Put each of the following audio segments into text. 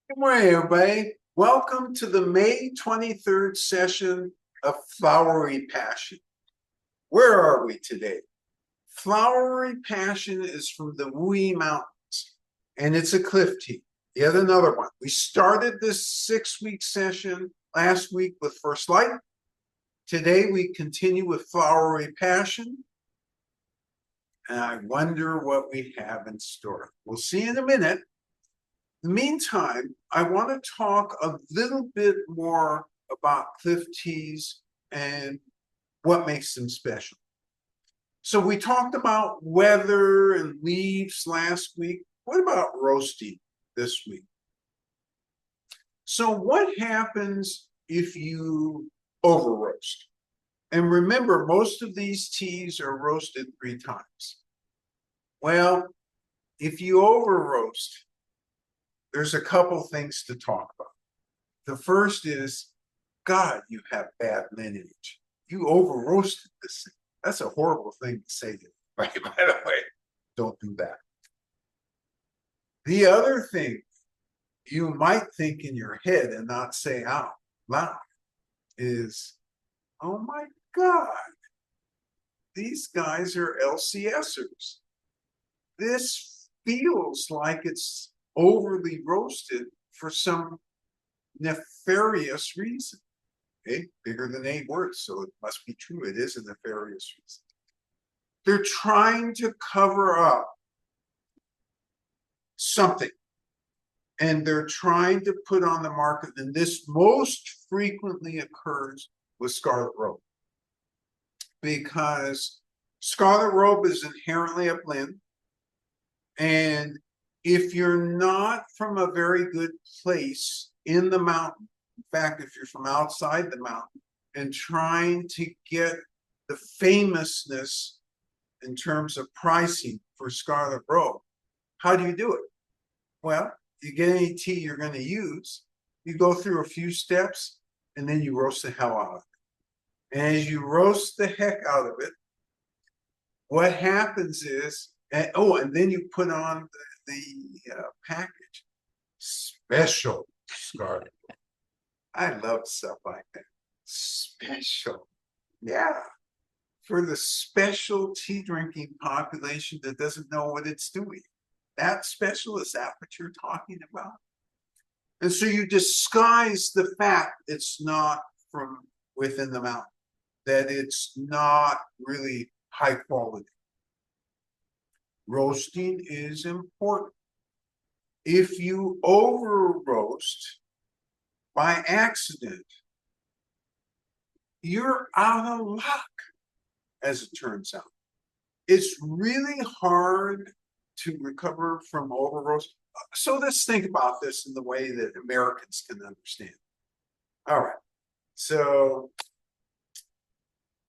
Good morning, everybody. Welcome to the May 23rd session of Flowery Passion. Where are we today? Flowery Passion is from the Wulong Mountains, and it's a cliff tea. Yet another one. We started this 6-week session last week with First Light. Today we continue with Flowery Passion, and I wonder what we have in store. We'll see in a minute. In the meantime, I want to talk a little bit more about cliff teas and what makes them special. So we talked about weather and leaves last week. What about roasting this week? So what happens if you over roast? And remember, most of these teas are roasted 3 times. Well, if you over roast, there's a couple things to talk about. The first is, God, you have bad lineage. You over roasted this thing. That's a horrible thing to say to me, right? By the way, don't do that. The other thing you might think in your head and not say out loud is, oh my God, these guys are LCSers. This feels like it's overly roasted for some nefarious reason. Okay, bigger than 8 words, so it must be true. It is a nefarious reason. They're trying to cover up something, and they're trying to put on the market, and this most frequently occurs with Scarlet Robe, because Scarlet Robe is inherently a blend, and if you're not from a very good place in the mountain, in fact, if you're from outside the mountain and trying to get the famousness in terms of pricing for Scarlet Robe, how do you do it? Well, you get any tea you're going to use, you go through a few steps, and then you roast the hell out of it. And as you roast the heck out of it, what happens is, and then you put on the package, special Scarlet. I love stuff like that. Special. Yeah. For the special tea drinking population that doesn't know what it's doing. That special, is that what you're talking about? And so you disguise the fact it's not from within the mountain, that it's not really high quality. Roasting is important. If you over roast by accident, you're out of luck, as it turns out. It's really hard to recover from over roast. So let's think about this in the way that Americans can understand. All right. So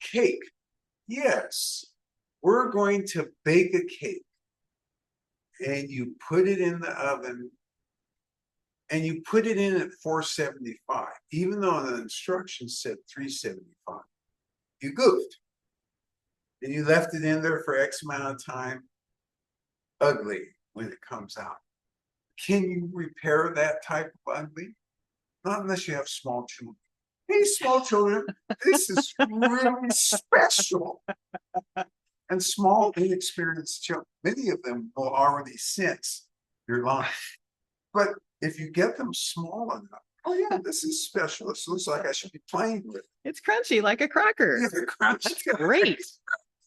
cake. Yes, we're going to bake a cake. And you put it in the oven, and you put it in at 475, even though the instructions said 375. You goofed. And you left it in there for X amount of time. Ugly when it comes out. Can you repair that type of ugly? Not unless you have small children. Hey, small children, this is really special. And small, inexperienced children, many of them will already sense your line. But if you get them small enough, oh yeah, this is special. This looks like I should be playing with it. It's crunchy like a cracker. Yeah, they're crunchy. That's great.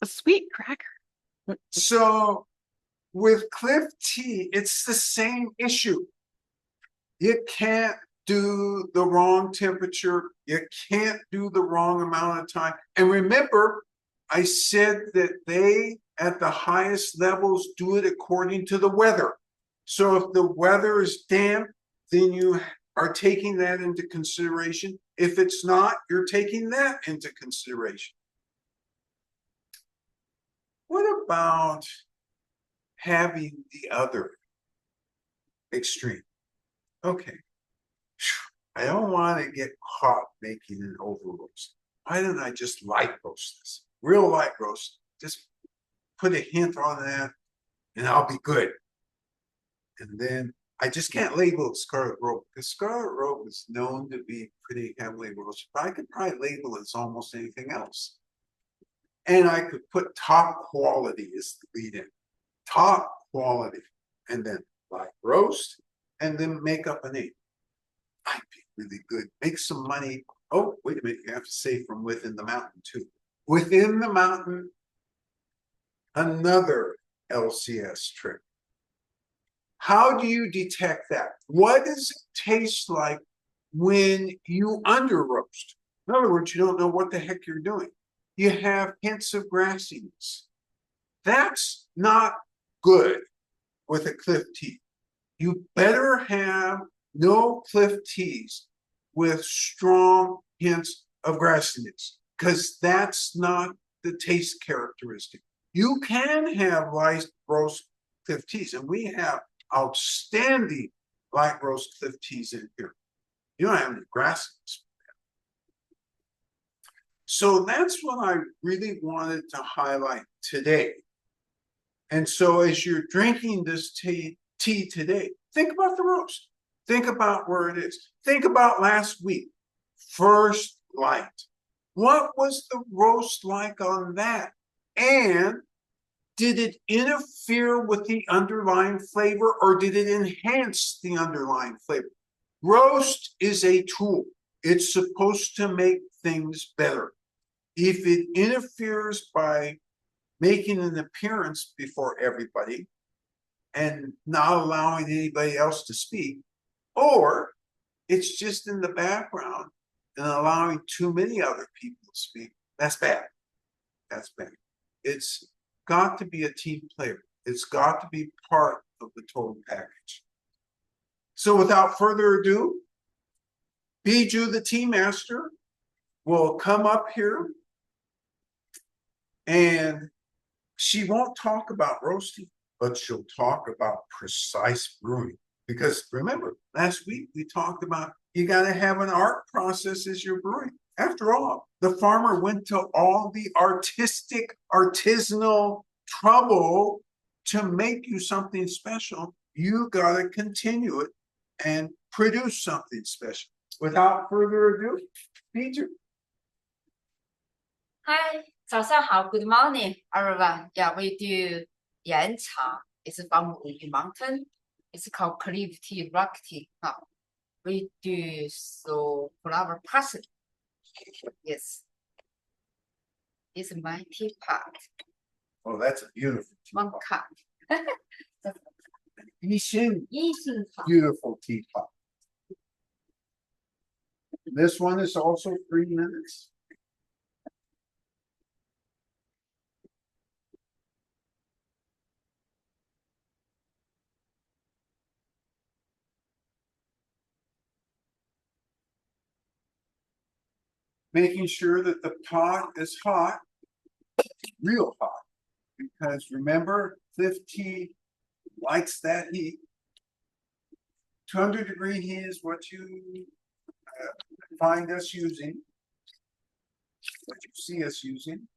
A sweet cracker. So with cliff tea, it's the same issue. You can't do the wrong temperature. You can't do the wrong amount of time. And remember, I said that they, at the highest levels, do it according to the weather. So if the weather is damp, then you are taking that into consideration. If it's not, you're taking that into consideration. What about having the other extreme? Okay, I don't want to get caught making an over roast. Why don't I just light roast this? Real light roast. Just put a hint on that, and I'll be good. And then I just can't label it scarlet rope because scarlet rope is known to be pretty heavily roasted, but I could probably label it as almost anything else. And I could put top quality as the lead in, top quality, and then light roast, and then make up a name. I'd be really good. Make some money. Oh, wait a minute. You have to say from within the mountain too. Within the mountain, another LCS trick. How do you detect that? What does it taste like when you under roast? In other words, you don't know what the heck you're doing. You have hints of grassiness. That's not good with a cliff tea. You better have no cliff teas with strong hints of grassiness, because that's not the taste characteristic. You can have light roast cliff teas, and we have outstanding light roast cliff teas in here. You don't have any grassiness. So that's what I really wanted to highlight today. And so as you're drinking this tea today, think about the roast. Think about where it is. Think about last week, first light. What was the roast like on that? And did it interfere with the underlying flavor, or did it enhance the underlying flavor? Roast is a tool. It's supposed to make things better. If it interferes by making an appearance before everybody and not allowing anybody else to speak, or it's just in the background and allowing too many other people to speak, that's bad. That's bad. It's got to be a team player. It's got to be part of the total package. So without further ado, Bijou, the tea master, will come up here, and she won't talk about roasting, but she'll talk about precise brewing. Because remember, last week we talked about you got to have an art process as you're brewing. After all, the farmer went to all the artistic, artisanal trouble to make you something special. You got to continue it and produce something special. Without further ado, Peter. Hi, 早上好. Good morning, everyone. Yeah, we do Yancha. It's from Wulong Mountain. It's called cliff tea, rock tea. We do so flower parsley. Yes. It's my teapot. Oh, that's a beautiful One teapot. cup. Beautiful teapot. This one is also 3 minutes. Making sure that the pot is hot, real hot, because remember, cliff tea likes that heat. 200-degree heat is what you find us using, what you see us using.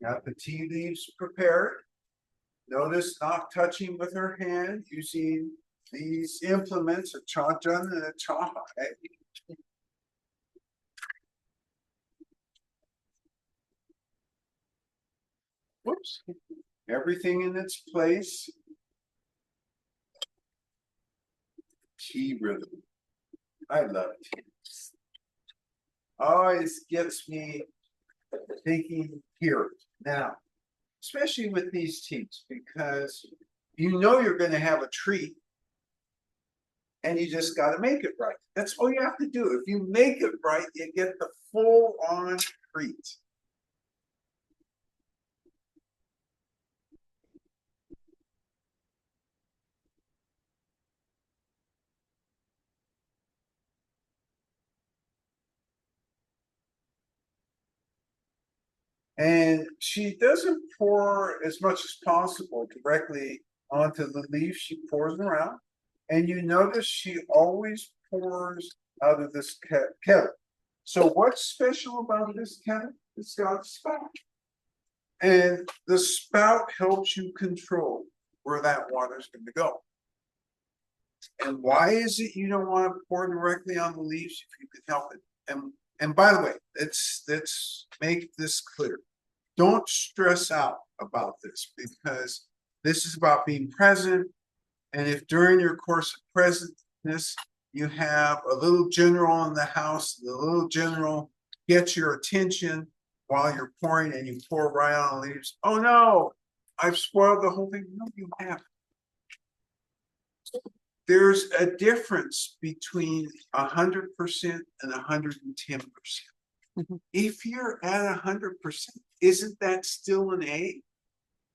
Got the tea leaves prepared. Notice not touching with her hand, using these implements, a cha-chun and a cha-hai. Whoops. Everything in its place. Tea rhythm. I love tea. Always gets me thinking here now. Especially with these teas, because you know you're going to have a treat and you just got to make it right. That's all you have to do. If you make it right, you get the full-on treat. And she doesn't pour as much as possible directly onto the leaf. She pours around. And you notice she always pours out of this kettle. So what's special about this kettle? It's got a spout. And the spout helps you control where that water is going to go. And why is it you don't want to pour directly on the leaves if you can help it? And by the way, let's make this clear. Don't stress out about this, because this is about being present. And if during your course of presentness you have a little general in the house, the little general gets your attention while you're pouring and you pour right on the leaves. Oh no, I've spoiled the whole thing. No, you haven't. There's a difference between 100% and 110%. If you're at 100%, isn't that still an A?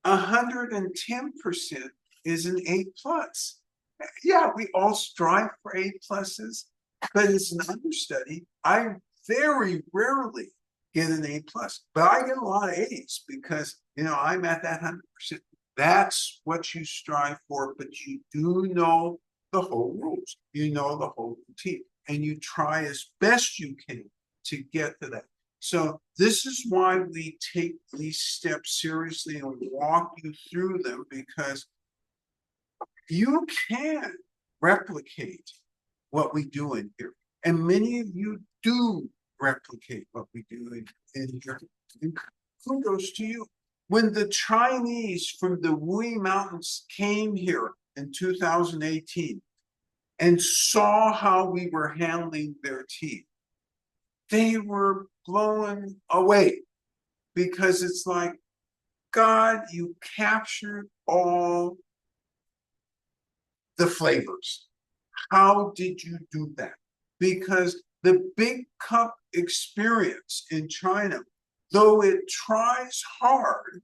110% is an A plus. Yeah, we all strive for A pluses, but as an understudy, I very rarely get an A plus, but I get a lot of A's because, you know, I'm at that 100%. That's what you strive for, but you do know the whole rules. You know the whole routine, and you try as best you can to get to that. So this is why we take these steps seriously and walk you through them, because you can replicate what we do in here. And many of you do replicate what we do in here. And kudos to you. When the Chinese from the Wui Mountains came here in 2018 and saw how we were handling their tea, they were blown away, because it's like, God, you captured all the flavors. How did you do that? Because the big cup experience in China, though it tries hard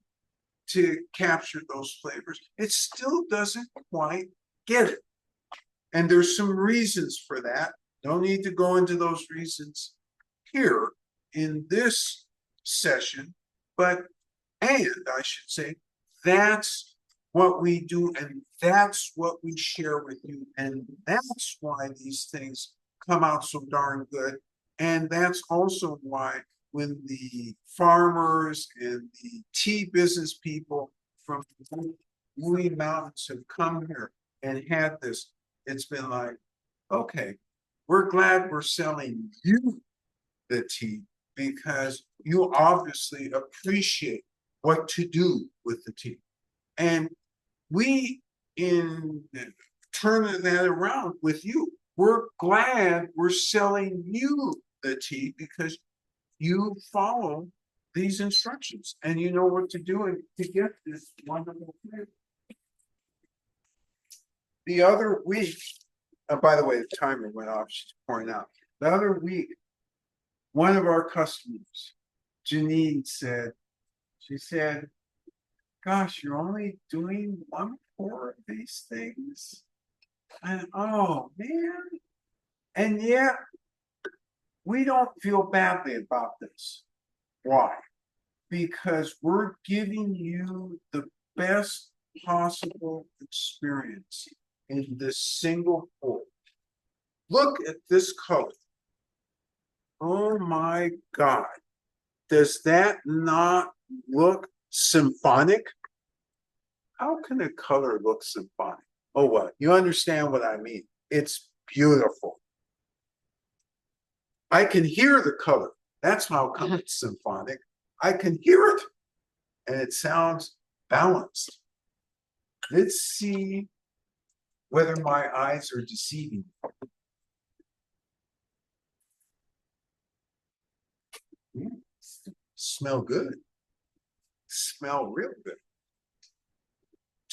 to capture those flavors, it still doesn't quite get it. And there's some reasons for that. Don't need to go into those reasons here in this session, but, and I should say, that's what we do, and that's what we share with you, and that's why these things come out so darn good. And that's also why when the farmers and the tea business people from Wulong Mountains have come here and had this, it's been like, okay, we're glad we're selling you the tea, because you obviously appreciate what to do with the tea. And we, in turning that around with you, we're glad we're selling you the tea, because you follow these instructions and you know what to do and to get this wonderful flavor. The other week, by the way, the timer went off, she's pouring out. The other week, one of our customers, Janine, said, she said, gosh, you're only doing 1/4 of these things? And oh man. And yet we don't feel badly about this. Why? Because we're giving you the best possible experience in this single pour. Look at this color. Oh my God. Does that not look symphonic? How can a color look symphonic? Oh, what? You understand what I mean? It's beautiful. I can hear the color. That's how come it's symphonic. I can hear it, and it sounds balanced. Let's see whether my eyes are deceiving. Smell good. Smell real good.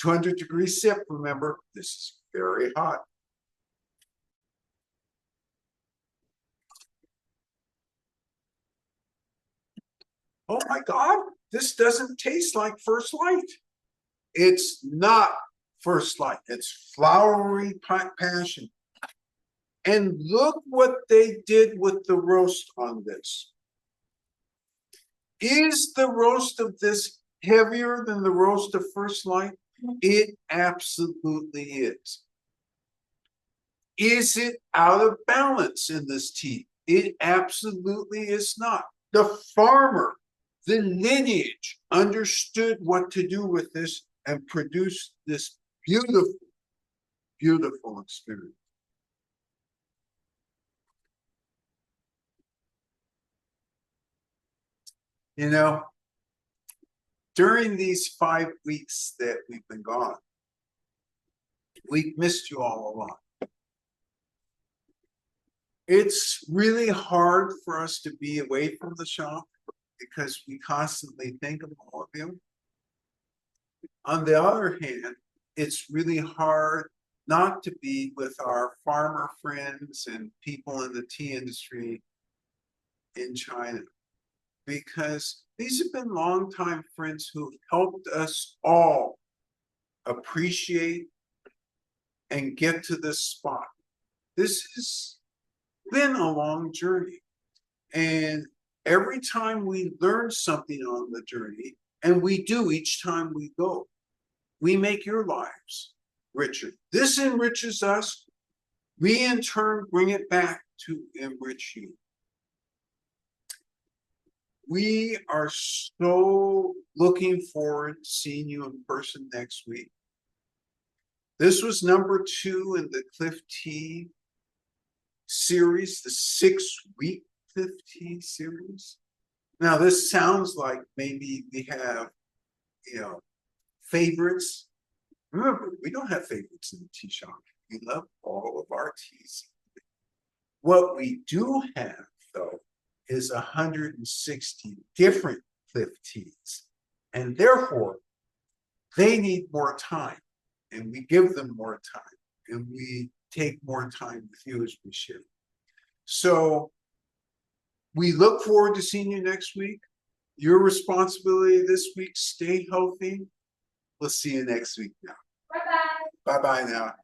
200-degree sip, remember, this is very hot. Oh my God, this doesn't taste like First Light. It's not First Light, it's Flowery Passion. And look what they did with the roast on this. Is the roast of this heavier than the roast of First Light? It absolutely is. Is it out of balance in this tea? It absolutely is not. The farmer the lineage understood what to do with this and produced this beautiful, beautiful experience. You know, during these 5 weeks that we've been gone, we've missed you all a lot. It's really hard for us to be away from the shop because we constantly think of all of you. On the other hand, it's really hard not to be with our farmer friends and people in the tea industry in China, because these have been longtime friends who helped us all appreciate and get to this spot. This has been a long journey, and every time we learn something on the journey, and we do each time we go, we make your lives richer. This enriches us. We in turn bring it back to enrich you. We are so looking forward to seeing you in person next week. This was number 2 in the Cliff Tea series, the 6-week Cliff Tea series. Now, this sounds like maybe we have, favorites. Remember, we don't have favorites in the tea shop. We love all of our teas. What we do have, though, is 160 different Cliff Teas. And therefore, they need more time. And we give them more time. And we take more time with you as we share. So we look forward to seeing you next week. Your responsibility this week, stay healthy. We'll see you next week now. Bye-bye. Bye-bye now.